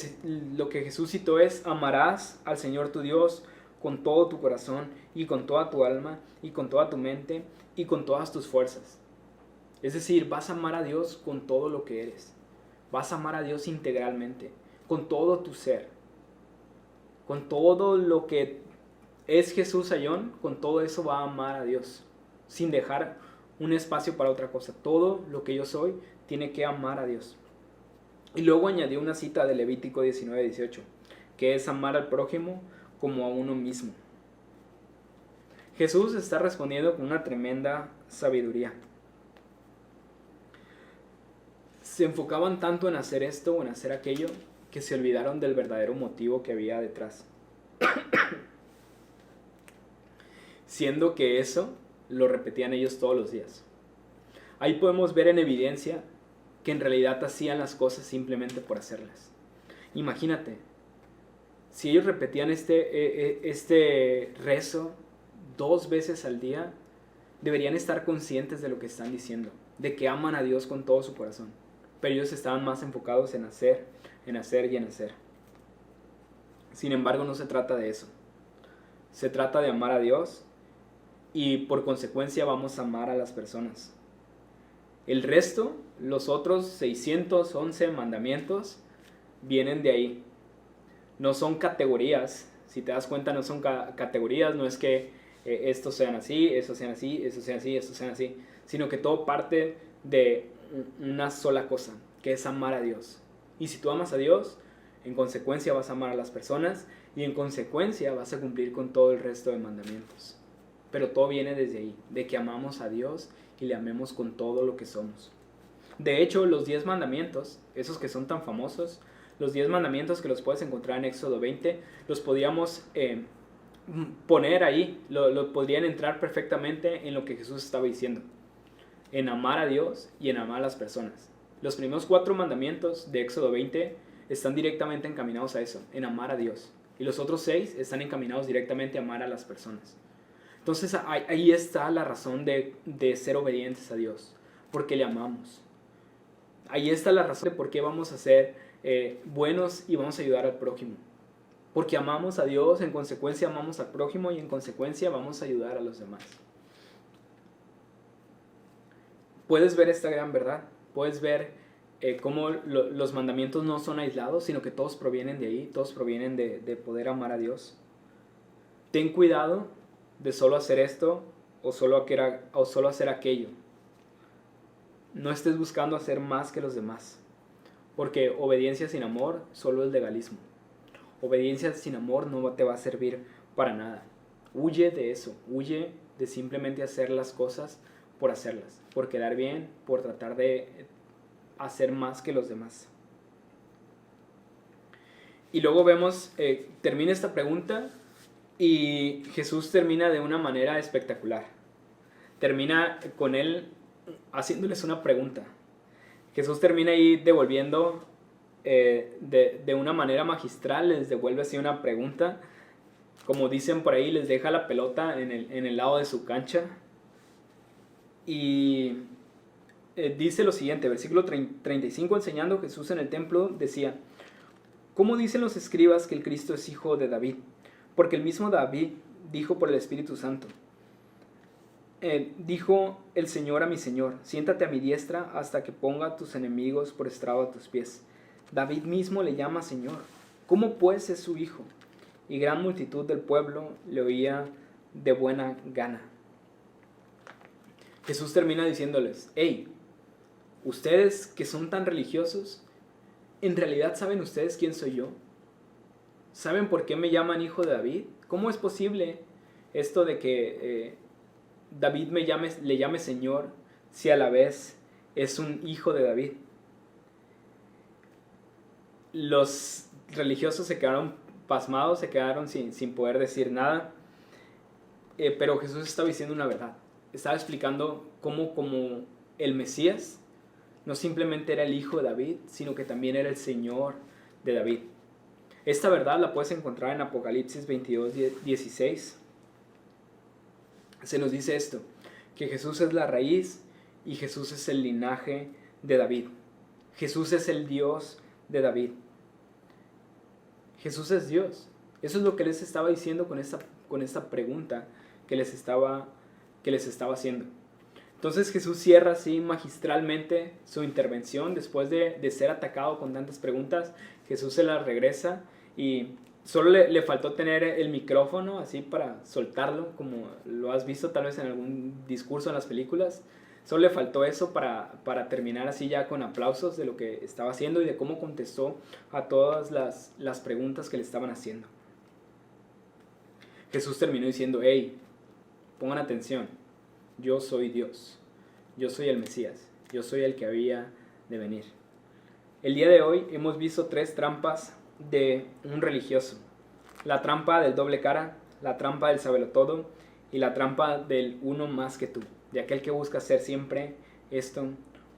Jesús citó es: amarás al Señor tu Dios con todo tu corazón y con toda tu alma y con toda tu mente y con todas tus fuerzas. Es decir, vas a amar a Dios con todo lo que eres. Vas a amar a Dios integralmente, con todo tu ser. Con todo lo que es Jesús Ayón, con todo eso va a amar a Dios, sin dejar un espacio para otra cosa. Todo lo que yo soy tiene que amar a Dios. Y luego añadió una cita de Levítico 19:18, que es amar al prójimo como a uno mismo. Jesús está respondiendo con una tremenda sabiduría. Se enfocaban tanto en hacer esto o en hacer aquello que se olvidaron del verdadero motivo que había detrás. Siendo que eso lo repetían ellos todos los días. Ahí podemos ver en evidencia que en realidad hacían las cosas simplemente por hacerlas. Imagínate, si ellos repetían este rezo 2 veces al día, deberían estar conscientes de lo que están diciendo, de que aman a Dios con todo su corazón. Pero ellos estaban más enfocados en hacer y en hacer. Sin embargo, no se trata de eso. Se trata de amar a Dios y por consecuencia vamos a amar a las personas. El resto, los otros 611 mandamientos, vienen de ahí. No son categorías. Si te das cuenta, no son categorías. No es que estos sean así, estos sean así, estos sean así, estos sean así. Sino que todo parte de una sola cosa, que es amar a Dios. Y si tú amas a Dios, en consecuencia vas a amar a las personas y en consecuencia vas a cumplir con todo el resto de mandamientos. Pero todo viene desde ahí, de que amamos a Dios y le amemos con todo lo que somos. De hecho, los 10 mandamientos, esos que son tan famosos, los 10 mandamientos que los puedes encontrar en Éxodo 20, los podíamos poner ahí, lo podrían entrar perfectamente en lo que Jesús estaba diciendo, en amar a Dios y en amar a las personas. Los primeros 4 mandamientos de Éxodo 20 están directamente encaminados a eso, en amar a Dios. Y los otros 6 están encaminados directamente a amar a las personas. Entonces ahí está la razón de ser obedientes a Dios, porque le amamos. Ahí está la razón de por qué vamos a ser buenos y vamos a ayudar al prójimo. Porque amamos a Dios, en consecuencia amamos al prójimo y en consecuencia vamos a ayudar a los demás. Puedes ver esta gran verdad, puedes ver cómo los mandamientos no son aislados, sino que todos provienen de ahí, todos provienen de poder amar a Dios. Ten cuidado de solo hacer esto o solo hacer aquello. No estés buscando hacer más que los demás, porque obediencia sin amor solo es legalismo. Obediencia sin amor no te va a servir para nada. Huye de eso, huye de simplemente hacer las cosas por hacerlas, por quedar bien, por tratar de hacer más que los demás. Y luego vemos, termina esta pregunta y Jesús termina de una manera espectacular. Termina con él haciéndoles una pregunta. Jesús termina ahí devolviendo de una manera magistral, les devuelve así una pregunta. Como dicen por ahí, les deja la pelota en el lado de su cancha. Y dice lo siguiente, versículo 35, enseñando Jesús en el templo, decía: ¿cómo dicen los escribas que el Cristo es hijo de David? Porque el mismo David dijo por el Espíritu Santo: dijo el Señor a mi Señor, siéntate a mi diestra hasta que ponga a tus enemigos por estrado a tus pies. David mismo le llama Señor. ¿Cómo pues es su hijo? Y gran multitud del pueblo le oía de buena gana. Jesús termina diciéndoles: hey, ustedes que son tan religiosos, ¿en realidad saben ustedes quién soy yo? ¿Saben por qué me llaman hijo de David? ¿Cómo es posible esto de que David le llame Señor si a la vez es un hijo de David? Los religiosos se quedaron pasmados, se quedaron sin poder decir nada, pero Jesús estaba diciendo una verdad. Estaba explicando cómo como el Mesías no simplemente era el hijo de David, sino que también era el Señor de David. Esta verdad la puedes encontrar en Apocalipsis 22:16. Se nos dice esto, que Jesús es la raíz y Jesús es el linaje de David. Jesús es el Dios de David. Jesús es Dios. Eso es lo que les estaba diciendo con esta pregunta que les estaba haciendo. Entonces Jesús cierra así magistralmente su intervención. Después de ser atacado con tantas preguntas, Jesús se las regresa y solo le faltó tener el micrófono así para soltarlo, como lo has visto tal vez en algún discurso en las películas. Solo le faltó eso para terminar así ya con aplausos de lo que estaba haciendo y de cómo contestó a todas las preguntas que le estaban haciendo. Jesús terminó diciendo: hey, pongan atención, yo soy Dios, yo soy el Mesías, yo soy el que había de venir. El día de hoy hemos visto 3 trampas de un religioso: la trampa del doble cara, la trampa del sabelotodo y la trampa del uno más que tú, de aquel que busca hacer siempre esto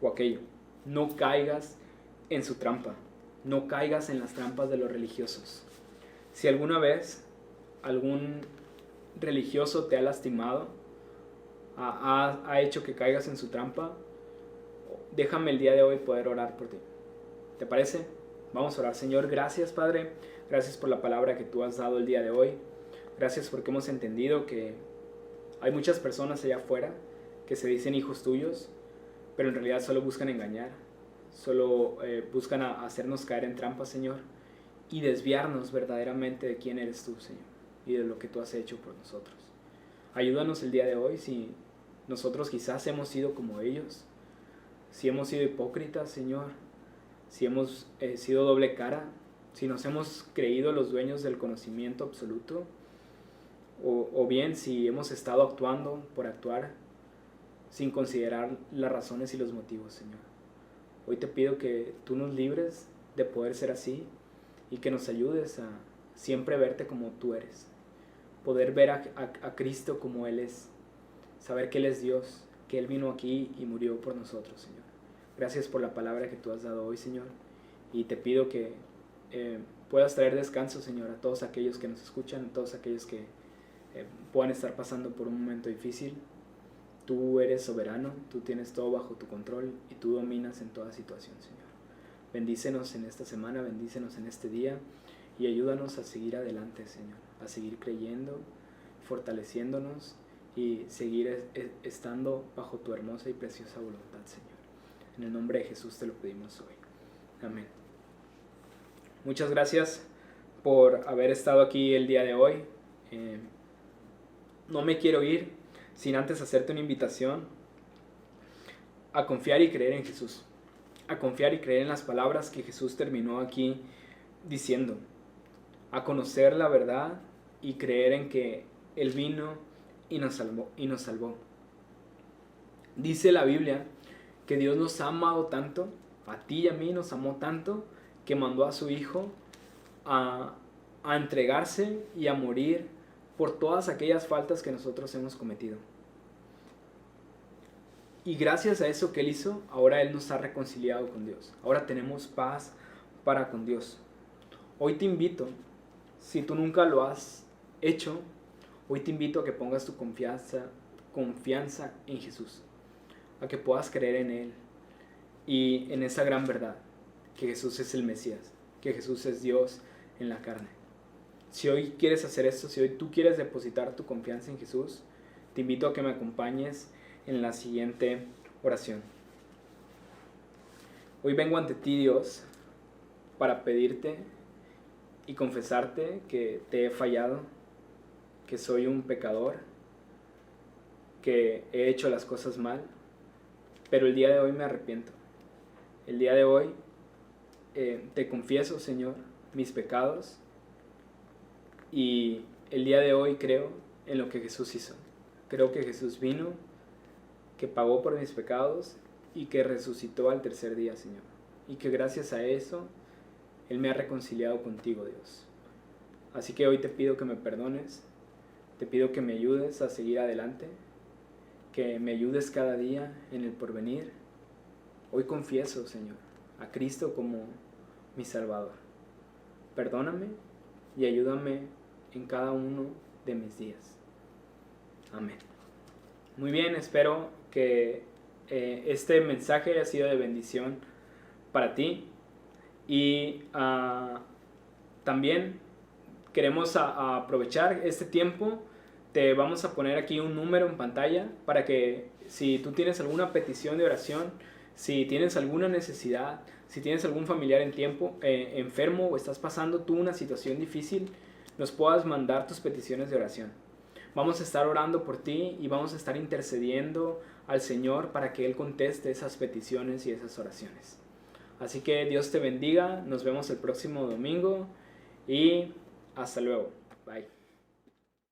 o aquello. No caigas en su trampa, no caigas en las trampas de los religiosos. Si alguna vez algún religioso te ha lastimado, ha hecho que caigas en su trampa, déjame el día de hoy poder orar por ti. ¿Te parece? Vamos a orar. Señor, gracias Padre, gracias por la palabra que tú has dado el día de hoy. Gracias porque hemos entendido que hay muchas personas allá afuera que se dicen hijos tuyos, pero en realidad solo buscan engañar, solo buscan hacernos caer en trampas, Señor, y desviarnos verdaderamente de quién eres tú, Señor, y de lo que tú has hecho por nosotros. Ayúdanos el día de hoy si nosotros quizás hemos sido como ellos, si hemos sido hipócritas, Señor, si hemos sido doble cara, si nos hemos creído los dueños del conocimiento absoluto, o bien si hemos estado actuando por actuar sin considerar las razones y los motivos, Señor. Hoy te pido que tú nos libres de poder ser así y que nos ayudes a siempre verte como tú eres, poder ver a Cristo como Él es, saber que Él es Dios, que Él vino aquí y murió por nosotros, Señor. Gracias por la palabra que tú has dado hoy, Señor, y te pido que puedas traer descanso, Señor, a todos aquellos que nos escuchan, a todos aquellos que puedan estar pasando por un momento difícil. Tú eres soberano, tú tienes todo bajo tu control y tú dominas en toda situación, Señor. Bendícenos en esta semana, bendícenos en este día y ayúdanos a seguir adelante, Señor, a seguir creyendo, fortaleciéndonos y seguir estando bajo tu hermosa y preciosa voluntad, Señor. En el nombre de Jesús te lo pedimos hoy. Amén. Muchas gracias por haber estado aquí el día de hoy. No me quiero ir sin antes hacerte una invitación a confiar y creer en Jesús, a confiar y creer en las palabras que Jesús terminó aquí diciendo, a conocer la verdad y creer en que Él vino y nos salvó. Dice la Biblia que Dios nos ha amado tanto, a ti y a mí nos amó tanto, que mandó a su Hijo a entregarse y a morir por todas aquellas faltas que nosotros hemos cometido. Y gracias a eso que Él hizo, ahora Él nos ha reconciliado con Dios. Ahora tenemos paz para con Dios. Hoy te invito, si tú nunca lo has hecho, hoy te invito a que pongas tu confianza en Jesús, a que puedas creer en Él y en esa gran verdad, que Jesús es el Mesías, que Jesús es Dios en la carne. Si hoy quieres hacer esto, si hoy tú quieres depositar tu confianza en Jesús, te invito a que me acompañes en la siguiente oración. Hoy vengo ante ti, Dios, para pedirte y confesarte que te he fallado, que soy un pecador, que he hecho las cosas mal, pero el día de hoy me arrepiento. El día de hoy te confieso, Señor, mis pecados, y el día de hoy creo en lo que Jesús hizo. Creo que Jesús vino, que pagó por mis pecados y que resucitó al tercer día, Señor. Y que gracias a eso Él me ha reconciliado contigo, Dios. Así que hoy te pido que me perdones, te pido que me ayudes a seguir adelante, que me ayudes cada día en el porvenir. Hoy confieso, Señor, a Cristo como mi Salvador. Perdóname y ayúdame en cada uno de mis días. Amén. Muy bien, espero que este mensaje haya sido de bendición para ti. Y también queremos aprovechar este tiempo. Te vamos a poner aquí un número en pantalla para que si tú tienes alguna petición de oración, si tienes alguna necesidad, si tienes algún familiar enfermo o estás pasando tú una situación difícil, nos puedas mandar tus peticiones de oración. Vamos a estar orando por ti y vamos a estar intercediendo al Señor para que Él conteste esas peticiones y esas oraciones. Así que Dios te bendiga, nos vemos el próximo domingo y hasta luego. Bye.